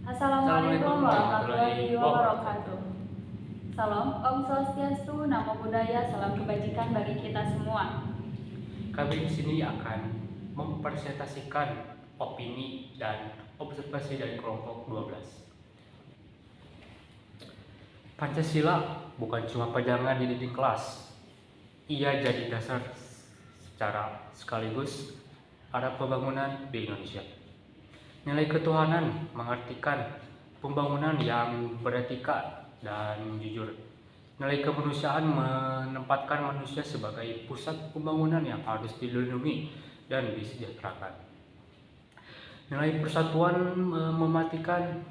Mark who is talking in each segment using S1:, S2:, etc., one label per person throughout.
S1: Assalamualaikum warahmatullahi wabarakatuh. Salam Om Swastiastu, Namo Buddhaya, salam kebajikan bagi kita semua.
S2: Kami di sini akan mempresentasikan opini dan observasi dari kelompok 12. Pancasila bukan cuma pegangan di dinding kelas. Ia jadi dasar secara sekaligus arah pembangunan di Indonesia. Nilai ketuhanan mengartikan pembangunan yang beretika dan jujur. Nilai kemanusiaan menempatkan manusia sebagai pusat pembangunan yang harus dilindungi dan disejahterakan. Nilai persatuan mematikan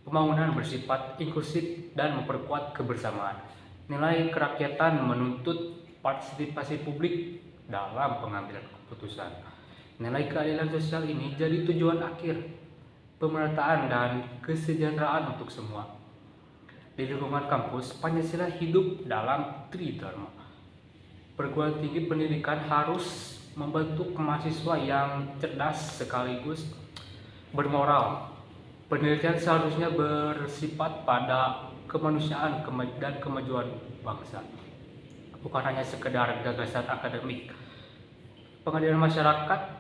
S2: pembangunan bersifat inklusif dan memperkuat kebersamaan. Nilai kerakyatan menuntut partisipasi publik dalam pengambilan keputusan. Nilai keadilan sosial ini jadi tujuan akhir pemerataan dan kesejahteraan untuk semua. Di lingkungan kampus, Pancasila hidup dalam tridharma. Perguruan tinggi pendidikan harus membentuk mahasiswa yang cerdas sekaligus bermoral. Pendidikan seharusnya bersifat pada kemanusiaan dan kemajuan bangsa, bukan hanya sekedar gagasan akademik. Pengadilan masyarakat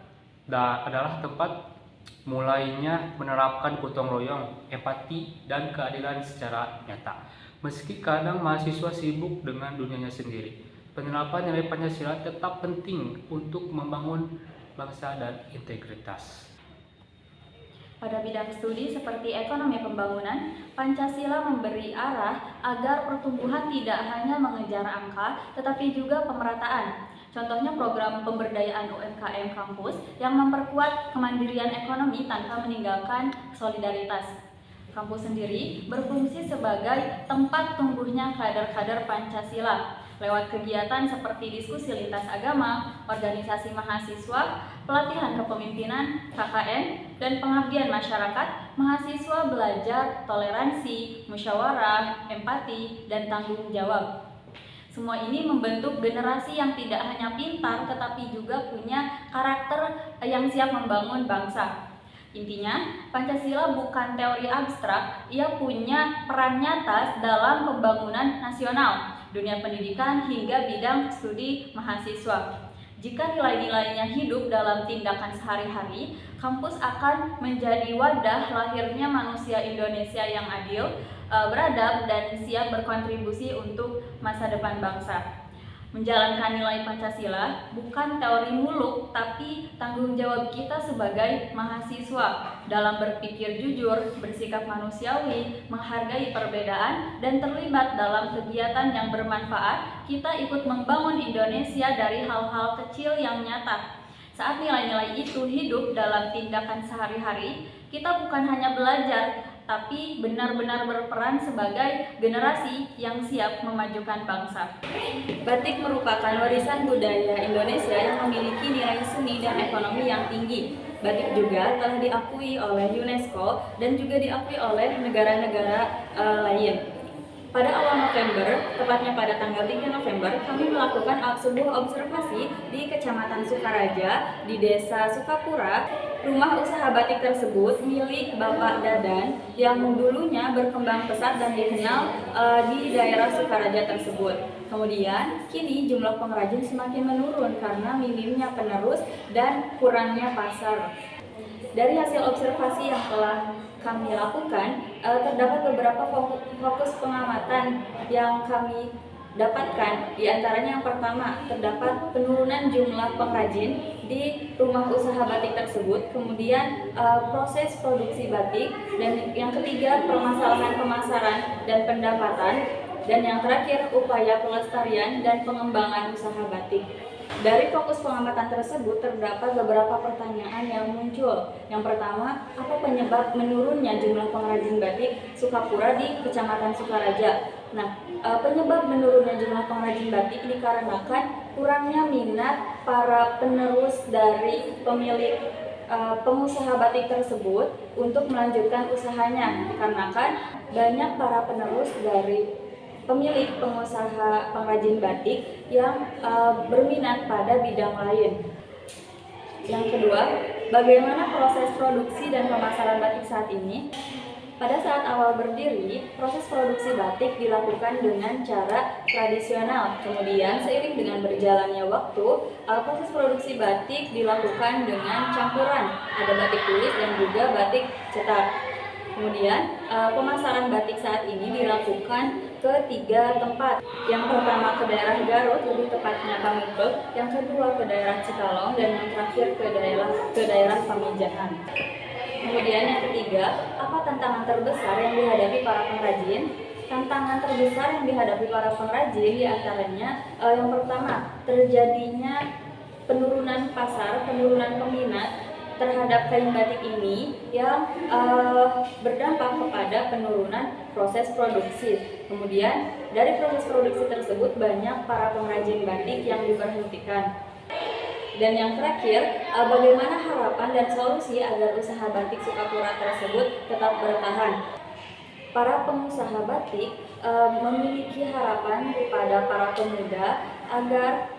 S2: adalah tempat mulainya menerapkan gotong royong, empati, dan keadilan secara nyata. Meski kadang mahasiswa sibuk dengan dunianya sendiri, penerapan nilai Pancasila tetap penting untuk membangun bangsa dan integritas.
S1: Pada bidang studi seperti ekonomi pembangunan, Pancasila memberi arah agar pertumbuhan tidak hanya mengejar angka, tetapi juga pemerataan. Contohnya program pemberdayaan UMKM kampus yang memperkuat kemandirian ekonomi tanpa meninggalkan solidaritas. Kampus sendiri berfungsi sebagai tempat tumbuhnya kader-kader Pancasila lewat kegiatan seperti diskusi lintas agama, organisasi mahasiswa, pelatihan kepemimpinan, KKN, dan pengabdian masyarakat. Mahasiswa belajar toleransi, musyawarah, empati, dan tanggung jawab. Semua ini membentuk generasi yang tidak hanya pintar tetapi juga punya karakter yang siap membangun bangsa. Intinya, Pancasila bukan teori abstrak, ia punya peran nyata dalam pembangunan nasional, dunia pendidikan hingga bidang studi mahasiswa. Jika nilai-nilainya hidup dalam tindakan sehari-hari, kampus akan menjadi wadah lahirnya manusia Indonesia yang adil, beradab, dan siap berkontribusi untuk masa depan bangsa. Menjalankan nilai Pancasila bukan teori muluk, tapi tanggung jawab kita sebagai mahasiswa dalam berpikir jujur, bersikap manusiawi, menghargai perbedaan, dan terlibat dalam kegiatan yang bermanfaat. Kita ikut membangun Indonesia dari hal-hal kecil yang nyata. Saat nilai-nilai itu hidup dalam tindakan sehari-hari, kita bukan hanya belajar, tapi benar-benar berperan sebagai generasi yang siap memajukan bangsa. Batik merupakan warisan budaya Indonesia yang memiliki nilai seni dan ekonomi yang tinggi. Batik juga telah diakui oleh UNESCO dan juga diakui oleh negara-negara lain. Pada awal November, tepatnya pada tanggal 3 November, kami melakukan sebuah observasi di Kecamatan Sukaraja, di Desa Sukapura. Rumah usaha batik tersebut milik Bapak Dadan yang dulunya berkembang pesat dan dikenal di daerah Sukaraja tersebut. Kemudian, kini jumlah pengrajin semakin menurun karena minimnya penerus dan kurangnya pasar. Dari hasil observasi yang telah kami lakukan, terdapat beberapa fokus pengamatan yang kami dapatkan. Di antaranya yang pertama, terdapat penurunan jumlah pengrajin di rumah usaha batik tersebut, kemudian proses produksi batik, dan yang ketiga permasalahan pemasaran dan pendapatan, dan yang terakhir upaya pelestarian dan pengembangan usaha batik. Dari fokus pengamatan tersebut terdapat beberapa pertanyaan yang muncul. Yang pertama, apa penyebab menurunnya jumlah pengrajin batik Sukapura di Kecamatan Sukaraja? Nah, penyebab menurunnya jumlah pengrajin batik dikarenakan kurangnya minat para penerus dari pemilik pengusaha batik tersebut untuk melanjutkan usahanya, dikarenakan banyak para penerus dari pemilik pengusaha pengrajin batik yang berminat pada bidang lain. Yang kedua, Bagaimana proses produksi dan pemasaran batik saat ini? Pada saat awal berdiri, proses produksi batik dilakukan dengan cara tradisional. Kemudian, seiring dengan berjalannya waktu, proses produksi batik dilakukan dengan campuran. Ada batik tulis dan juga batik cetak. Kemudian, pemasaran batik saat ini dilakukan ke 3 tempat. Yang pertama ke daerah Garut, lebih tepatnya Pamengpeuk, yang kedua ke daerah Cikalong, dan yang terakhir ke daerah Pamijahan. Kemudian yang ketiga, apa tantangan terbesar yang dihadapi para pengrajin? Tantangan terbesar yang dihadapi para pengrajin diantaranya yang pertama, terjadinya penurunan pasar, penurunan peminat terhadap kain batik ini yang berdampak kepada penurunan proses produksi. Kemudian dari proses produksi tersebut banyak para pengrajin batik yang diberhentikan. Dan yang terakhir, bagaimana harapan dan solusi agar usaha batik Sukapura tersebut tetap bertahan? Para pengusaha batik memiliki harapan kepada para pemuda agar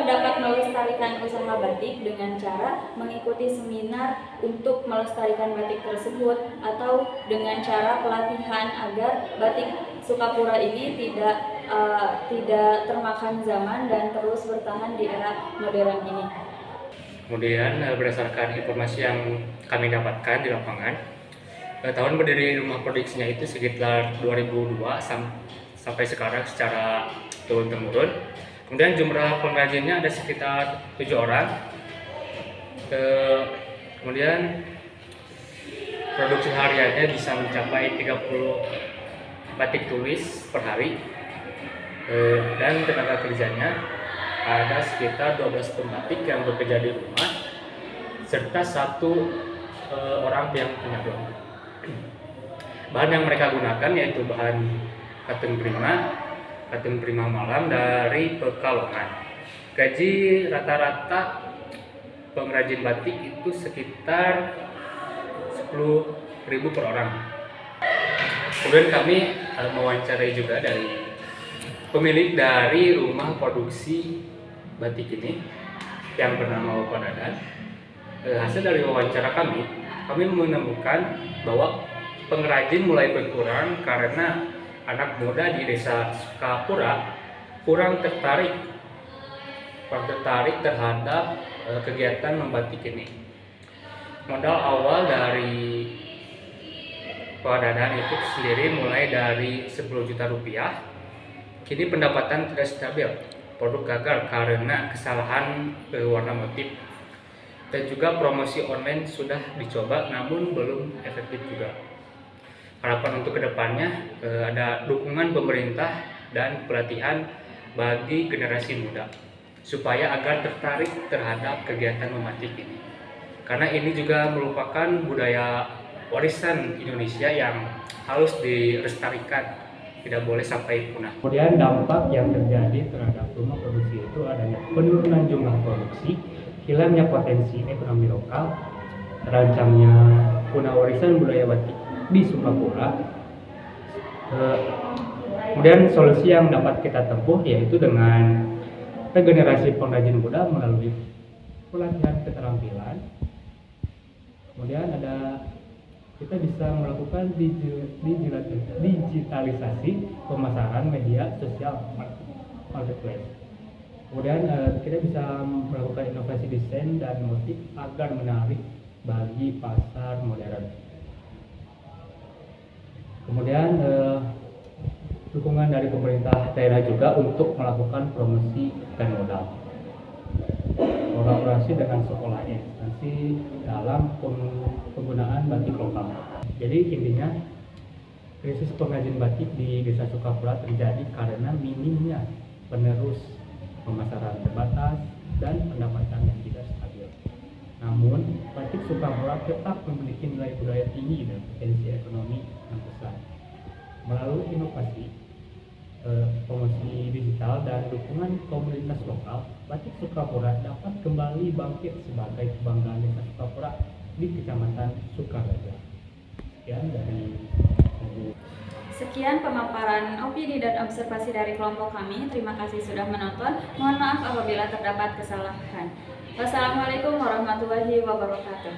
S1: dapat melestarikan usaha batik dengan cara mengikuti seminar untuk melestarikan batik tersebut, atau dengan cara pelatihan agar batik Sukapura ini tidak termakan zaman dan terus bertahan di era modern ini.
S2: Kemudian berdasarkan informasi yang kami dapatkan di lapangan, tahun berdiri rumah produksinya itu sekitar 2002 sampai sekarang secara turun-temurun. Kemudian jumlah pengrajinnya ada sekitar 7 orang. Kemudian produksi hariannya bisa mencapai 30 batik tulis per hari. Dan tenaga kerjanya ada sekitar 12 pembatik yang bekerja di rumah, serta 1 orang yang punya ruang. Bahan yang mereka gunakan yaitu bahan katun prima malam dari Pekalongan. Gaji rata-rata pengrajin batik itu sekitar 10.000 per orang. Kemudian kami mewawancarai juga dari pemilik dari rumah produksi batik ini yang bernama Bapak Dadan. Hasil dari wawancara kami menemukan bahwa pengrajin mulai berkurang karena anak muda di desa Sukapura kurang tertarik terhadap kegiatan membatik ini. Modal awal dari Pak Dadan itu sendiri mulai dari 10 juta rupiah. Kini pendapatan tidak stabil, produk gagal karena kesalahan warna motif, dan juga promosi online sudah dicoba namun belum efektif juga. Harapan untuk kedepannya ada dukungan pemerintah dan pelatihan bagi generasi muda supaya agar tertarik terhadap kegiatan membatik ini, karena ini juga merupakan budaya warisan Indonesia yang harus dilestarikan, tidak boleh sampai punah. Kemudian dampak yang terjadi terhadap rumah produksi itu adanya penurunan jumlah produksi, hilangnya potensi ekonomi lokal, terancamnya punah warisan budaya batik di Sukapura. Kemudian solusi yang dapat kita tempuh yaitu dengan regenerasi pengrajin muda melalui pelatihan keterampilan. Kemudian kita bisa melakukan digitalisasi pemasaran media sosial marketplace. Kemudian kita bisa melakukan inovasi desain dan motif agar menarik bagi pasar modern. Kemudian dukungan dari pemerintah daerah juga untuk melakukan promosi dan modal. Kolaborasi dengan sekolah instansi dalam penggunaan batik lokal. Jadi intinya krisis pengrajin batik di Desa Sukapura terjadi karena minimnya penerus pemasaran terbatas dan pendapatan yang tidak stabil. Namun batik Sukapura tetap memiliki nilai budaya tinggi dan potensi ekonomi yang besar. Melalui inovasi, promosi digital dan dukungan komunitas lokal, batik Sukapura dapat kembali bangkit sebagai kebanggaan Desa Sukapura di Kecamatan Sukaraja. Sekian dari
S1: Sekian pemaparan opini dan observasi dari kelompok kami. Terima kasih sudah menonton. Mohon maaf apabila terdapat kesalahan. Wassalamualaikum warahmatullahi wabarakatuh.